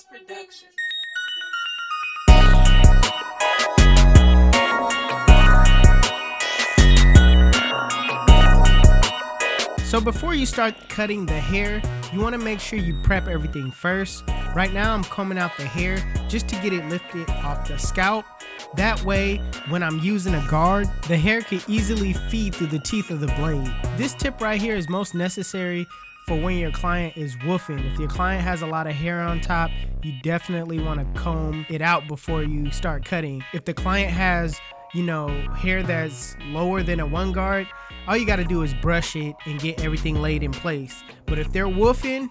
Production. So before you start cutting the hair, you want to make sure you prep everything first. Right now I'm combing out the hair just to get it lifted off the scalp. That way, when I'm using a guard, the hair can easily feed through the teeth of the blade. This tip right here is most necessary for when your client is woofing. If your client has a lot of hair on top, you definitely want to comb it out before you start cutting. If the client has, hair that's lower than a one guard, all you got to do is brush it and get everything laid in place. But if they're woofing,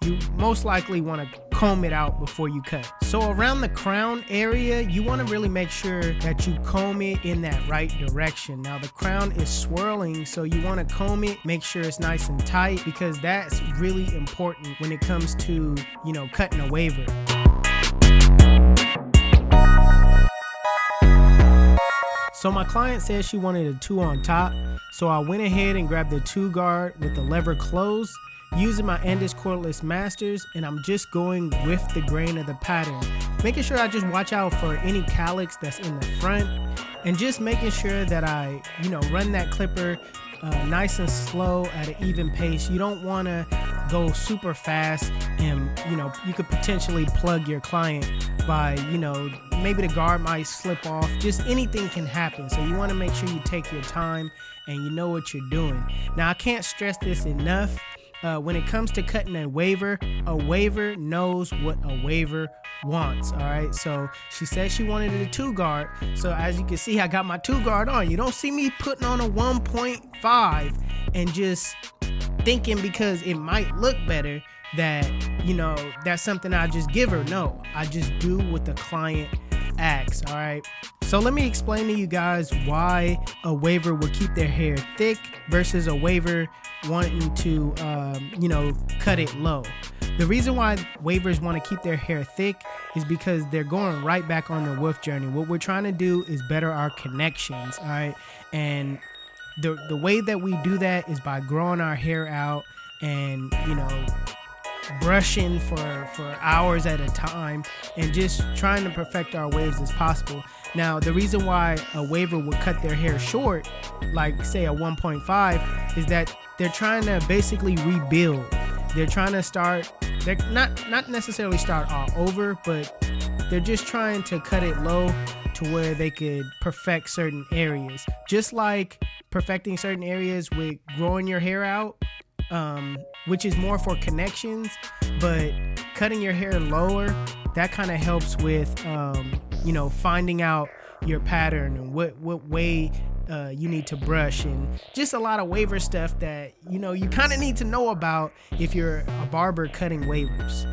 you most likely want to comb it out before you cut. So around the crown area, you want to really make sure that you comb it in that right direction. Now the crown is swirling, so you want to comb it, make sure it's nice and tight, because that's really important when it comes to, cutting a waver. So my client said she wanted a 2 on top, so I went ahead and grabbed the 2 guard with the lever closed, using my Endless Cordless Masters, and I'm just going with the grain of the pattern, making sure I just watch out for any calyx that's in the front, and just making sure that I, run that clipper nice and slow at an even pace. You don't want to go super fast, and you could potentially plug your client by, maybe the guard might slip off. Just anything can happen, so you want to make sure you take your time and you know what you're doing. Now I can't stress this enough. When it comes to cutting a waver knows what a waver wants. All right, so she said she wanted a 2 guard, so as you can see, I got my 2 guard on. You don't see me putting on a 1.5 and just thinking because it might look better that that's something I just give her. No, I just do what the client asks. All right, so let me explain to you guys why a waver will keep their hair thick versus a waver wanting to cut it low. The reason why wavers want to keep their hair thick is because they're going right back on their woof journey. What we're trying to do is better our connections. All right, and the way that we do that is by growing our hair out and brushing for hours at a time and just trying to perfect our waves as possible. Now the reason why a waver would cut their hair short, like say a 1.5, is that they're trying to basically rebuild. They're trying to start, they're not necessarily start all over, but they're just trying to cut it low to where they could perfect certain areas. Just like perfecting certain areas with growing your hair out, which is more for connections, but cutting your hair lower, that kind of helps with finding out your pattern and what way you need to brush, and just a lot of waver stuff that you kind of need to know about if you're a barber cutting wavers.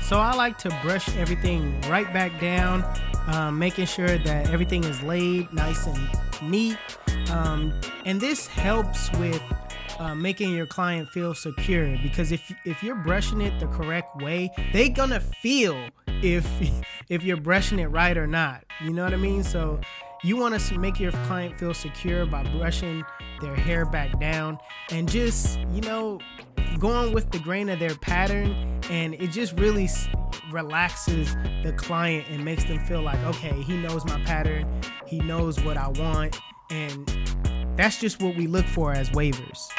So I like to brush everything right back down, making sure that everything is laid nice and neat. And this helps with making your client feel secure, because if you're brushing it the correct way, they gonna feel if you're brushing it right or not. You know what I mean? So you want to make your client feel secure by brushing their hair back down and just going with the grain of their pattern, and it just really relaxes the client and makes them feel like, okay, he knows my pattern, he knows what I want, and that's just what we look for as wavers.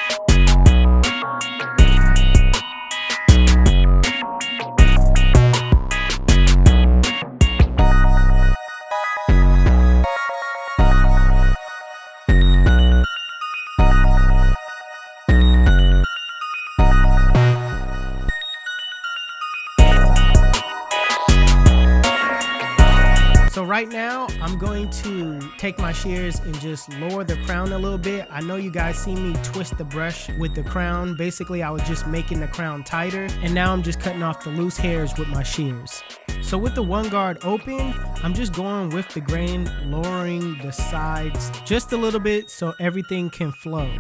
right now, I'm going to take my shears and just lower the crown a little bit. I know you guys see me twist the brush with the crown. Basically, I was just making the crown tighter, and now I'm just cutting off the loose hairs with my shears. So with the one guard open, I'm just going with the grain, lowering the sides just a little bit so everything can flow.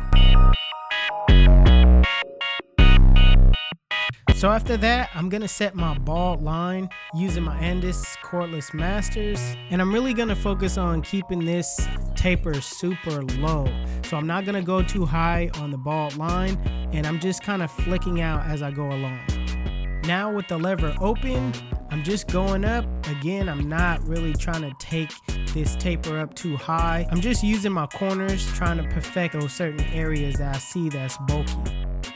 So after that, I'm gonna set my bald line using my Andis cordless masters, and I'm really gonna focus on keeping this taper super low. So I'm not gonna go too high on the bald line, and I'm just kind of flicking out as I go along. Now with the lever open, I'm just going up. Again, I'm not really trying to take this taper up too high. I'm just using my corners, trying to perfect those certain areas that I see that's bulky.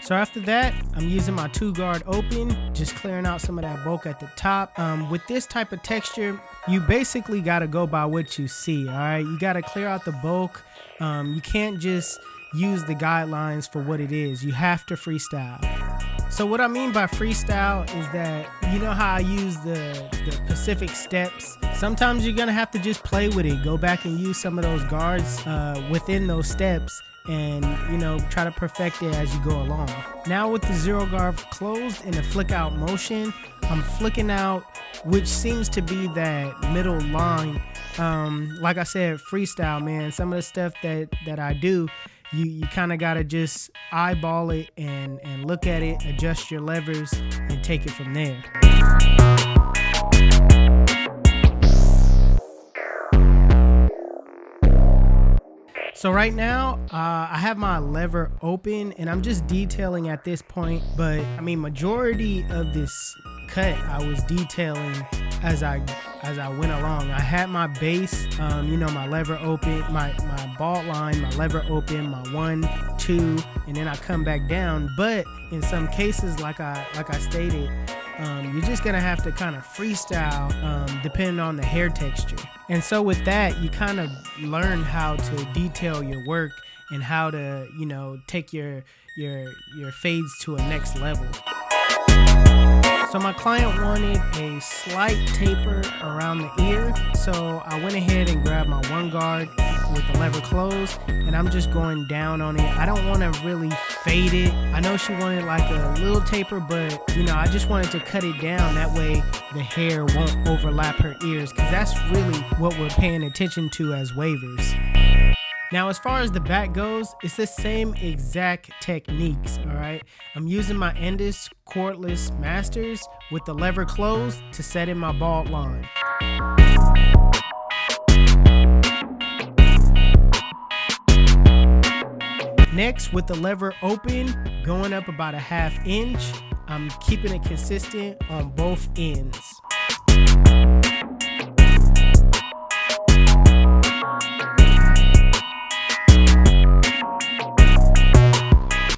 So after that, I'm using my 2-guard open, just clearing out some of that bulk at the top. With this type of texture, you basically gotta go by what you see, all right? You gotta clear out the bulk. You can't just use the guidelines for what it is. You have to freestyle. So what I mean by freestyle is that, you know how I use the specific steps? Sometimes you're gonna have to just play with it. Go back and use some of those guards within those steps, and try to perfect it as you go along. Now with the 0-guard closed and the flick out motion, I'm flicking out, which seems to be that middle line. Like I said, freestyle, man. Some of the stuff that I do, you kind of gotta just eyeball it and look at it, adjust your levers, and take it from there. So right now, I have my lever open and I'm just detailing at this point, but I mean, majority of this cut I was detailing as I went along. I had my base, my lever open, my bald line, my lever open, my 1, 2, and then I come back down. But in some cases, like I stated, you're just gonna have to kind of freestyle depending on the hair texture. And so with that, you kind of learn how to detail your work and how to, take your fades to a next level. So my client wanted a slight taper around the ear, so I went ahead and grabbed my 1-guard with the lever closed, and I'm just going down on it. I don't want to really fade it. I know she wanted like a little taper, but I just wanted to cut it down. That way the hair won't overlap her ears, because that's really what we're paying attention to as wavers. Now, as far as the back goes, it's the same exact techniques, all right? I'm using my Andis cordless masters with the lever closed to set in my bald line. Next, with the lever open, going up about a 1/2 inch, I'm keeping it consistent on both ends.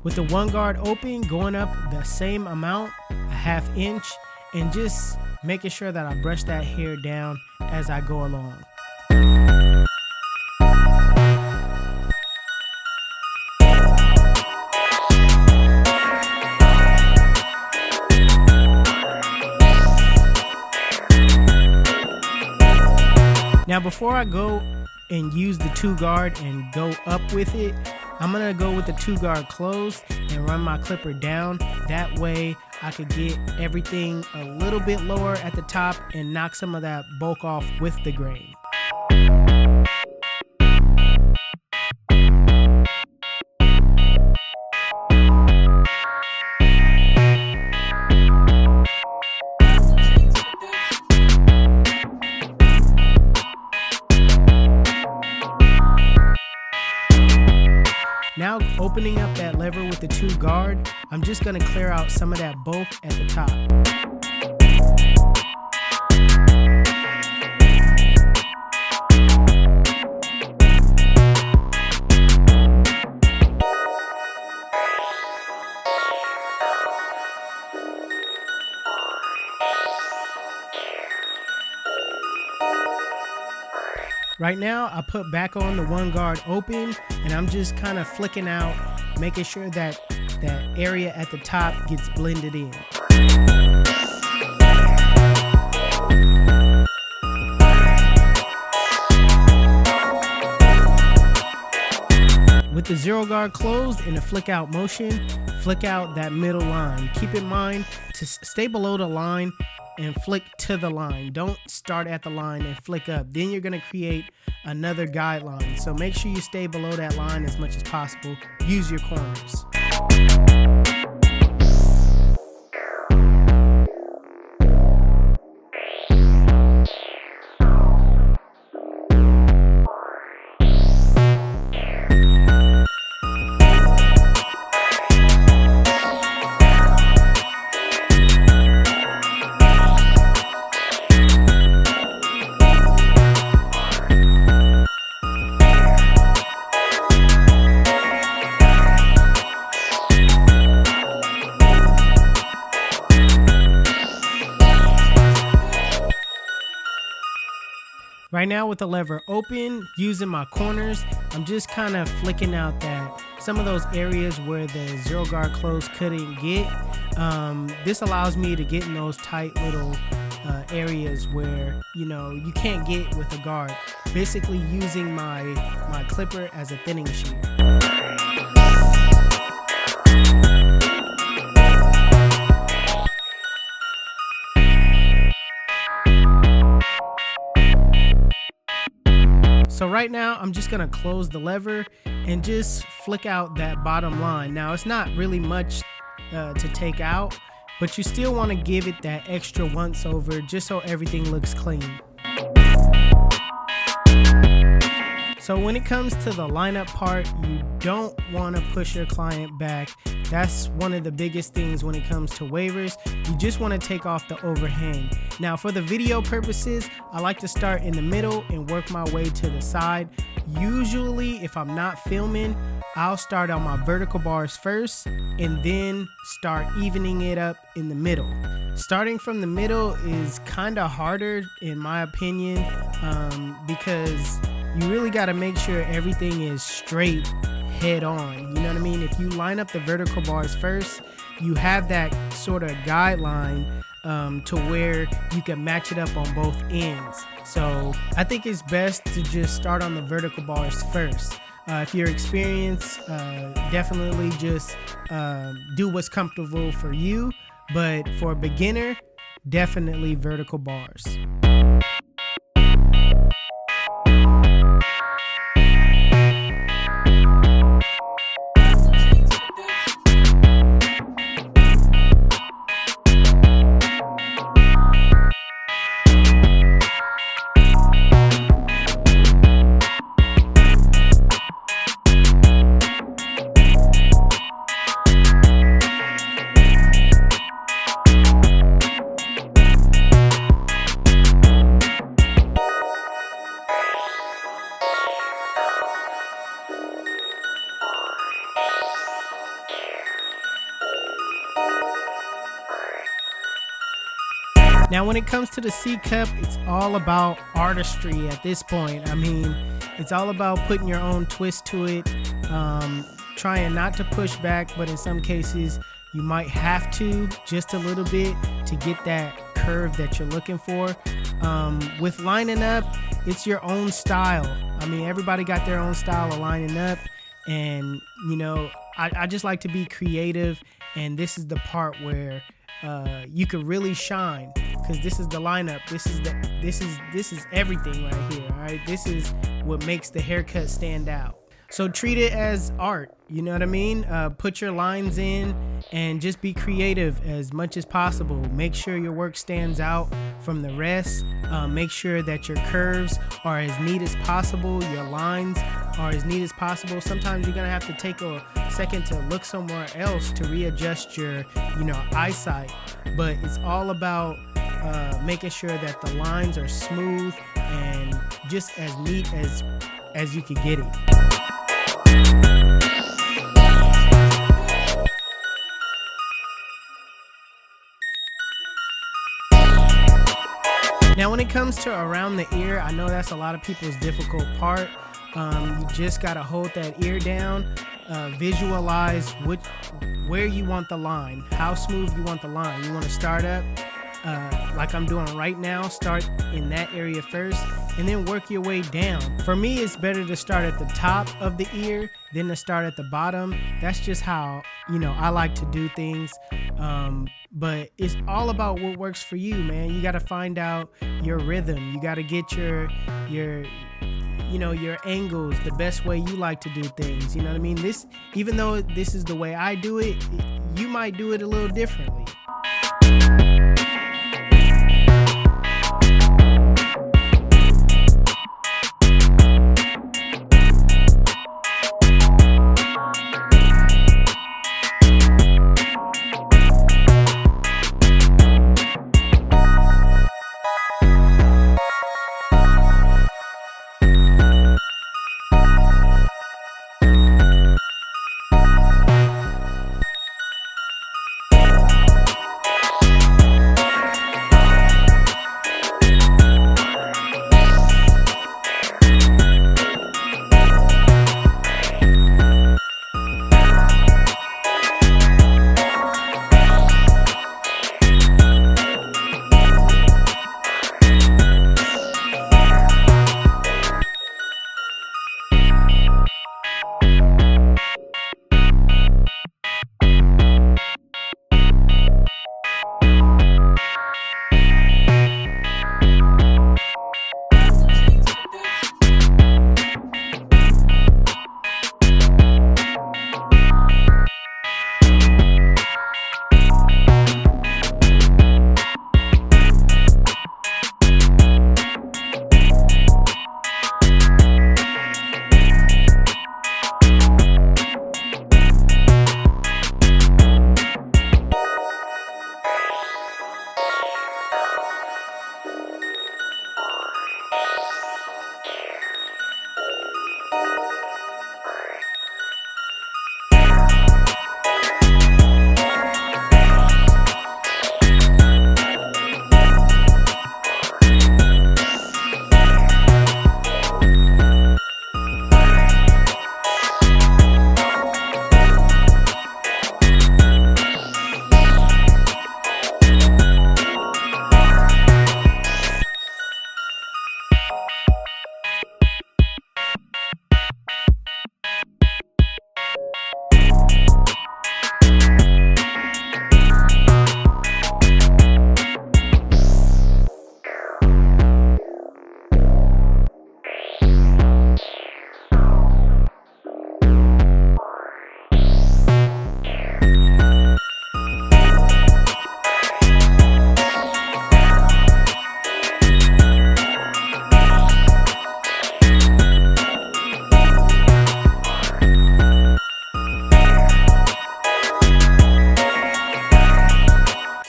With the 1-guard open, going up the same amount, a 1/2 inch, and just making sure that I brush that hair down as I go along. Now before I go and use the 2-guard and go up with it, I'm gonna go with the 2-guard closed and run my clipper down. That way I could get everything a little bit lower at the top and knock some of that bulk off with the grain. Now opening up that lever with the 2-guard, I'm just gonna clear out some of that bulk at the top. Right now, I put back on the 1-guard open, and I'm just kind of flicking out, making sure that that area at the top gets blended in. With the zero guard closed in a flick out motion, flick out that middle line. Keep in mind to stay below the line and flick to the line. Don't start at the line and flick up. Then you're going to create another guideline. So make sure you stay below that line as much as possible. Use your corners. Right now with the lever open, using my corners, I'm just kind of flicking out that some of those areas where the zero guard close couldn't get. This allows me to get in those tight little areas where, you can't get with a guard. Basically using my clipper as a thinning sheet. So right now, I'm just gonna close the lever and just flick out that bottom line. Now, it's not really much to take out, but you still wanna give it that extra once over just so everything looks clean. So when it comes to the lineup part, you don't want to push your client back. That's one of the biggest things when it comes to waivers. You just want to take off the overhang. Now for the video purposes, I like to start in the middle and work my way to the side. Usually if I'm not filming, I'll start on my vertical bars first and then start evening it up in the middle. Starting from the middle is kind of harder in my opinion because you really got to make sure everything is straight head on. You know what I mean? If you line up the vertical bars first, you have that sort of guideline to where you can match it up on both ends. So I think it's best to just start on the vertical bars first. If you're experienced, definitely just do what's comfortable for you. But for a beginner, definitely vertical bars. Now, when it comes to the C cup, it's all about artistry at this point. I mean, it's all about putting your own twist to it, trying not to push back, but in some cases, you might have to just a little bit to get that curve that you're looking for. With lining up, it's your own style. I mean, everybody got their own style of lining up, and I just like to be creative, and this is the part where you can really shine, because this is the lineup. This is everything right here. All right, this is what makes the haircut stand out. So treat it as art, you know what I mean? Put your lines in and just be creative as much as possible. Make sure your work stands out from the rest. Make sure that your curves are as neat as possible. Your lines are as neat as possible. Sometimes you're gonna have to take a second to look somewhere else to readjust your, eyesight. But it's all about making sure that the lines are smooth and just as neat as you could get it. Now, when it comes to around the ear, I know that's a lot of people's difficult part. You just gotta hold that ear down, visualize where you want the line, how smooth you want the line. You want to start up like I'm doing right now, start in that area first, and then work your way down. For me, it's better to start at the top of the ear than to start at the bottom. That's just how, I like to do things. But it's all about what works for you, man. You got to find out your rhythm. You got to get your angles, the best way you like to do things. You know what I mean? Even though this is the way I do it, you might do it a little differently.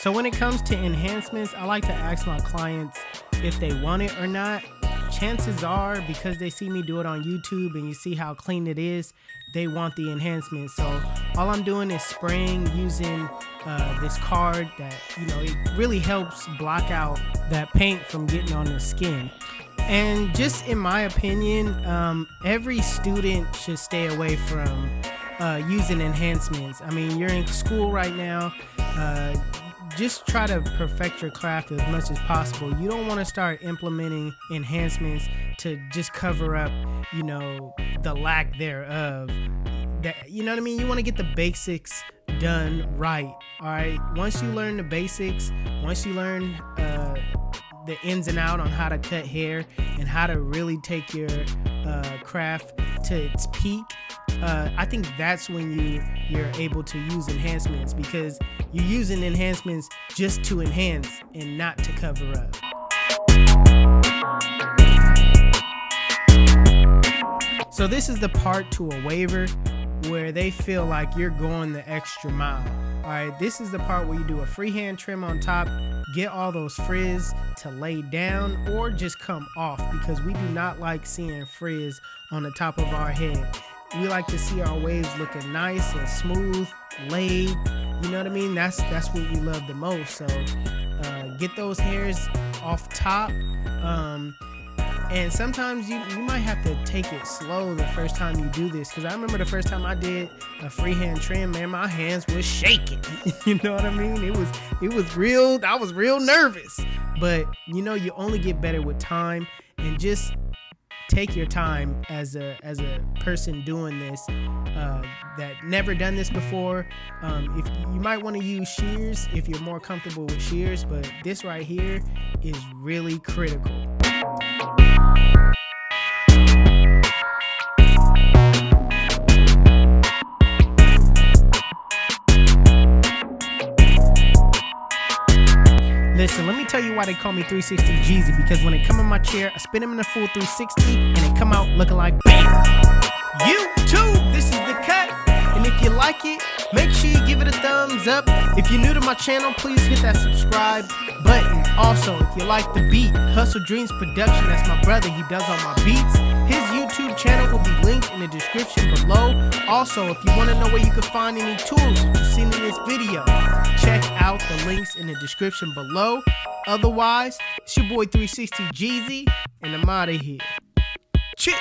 So when it comes to enhancements, I like to ask my clients if they want it or not. Chances are, because they see me do it on YouTube and you see how clean it is, they want the enhancements. So all I'm doing is spraying using this card that, it really helps block out that paint from getting on the skin. And just in my opinion, every student should stay away from using enhancements. I mean, you're in school right now. Just try to perfect your craft as much as possible. You don't want to start implementing enhancements to just cover up, the lack thereof. You know what I mean? You want to get the basics done right. All right. Once you learn the basics, once you learn the ins and out on how to cut hair and how to really take your craft to its peak, I think that's when you're able to use enhancements, because you're using enhancements just to enhance and not to cover up. So this is the part to a waiver where they feel like you're going the extra mile. All right, this is the part where you do a freehand trim on top, get all those frizz to lay down or just come off, because we do not like seeing frizz on the top of our head. We like to see our waves looking nice and smooth, laid. You know what I mean? That's what we love the most. So get those hairs off top. And sometimes you might have to take it slow the first time you do this, because I remember the first time I did a freehand trim, man, my hands was shaking. You know what I mean? It was real. I was real nervous. But you only get better with time. and just take your time as a person doing this that never done this before. If you might want to use shears if you're more comfortable with shears, but this right here is really critical. Listen, let me tell you why they call me 360 Jeezy, because when they come in my chair, I spin them in a full 360 and they come out looking like bam. YouTube, this is the cut. And if you like it, make sure you give it a thumbs up. If you're new to my channel, please hit that subscribe button. Also, if you like the beat, HustleDreamProduction, that's my brother, he does all my beats. His YouTube channel will be linked in the description below. Also, if you want to know where you can find any tools that you've seen in this video, check out the links in the description below. Otherwise, it's your boy 360 Jeezy, and I'm out of here. Cheers.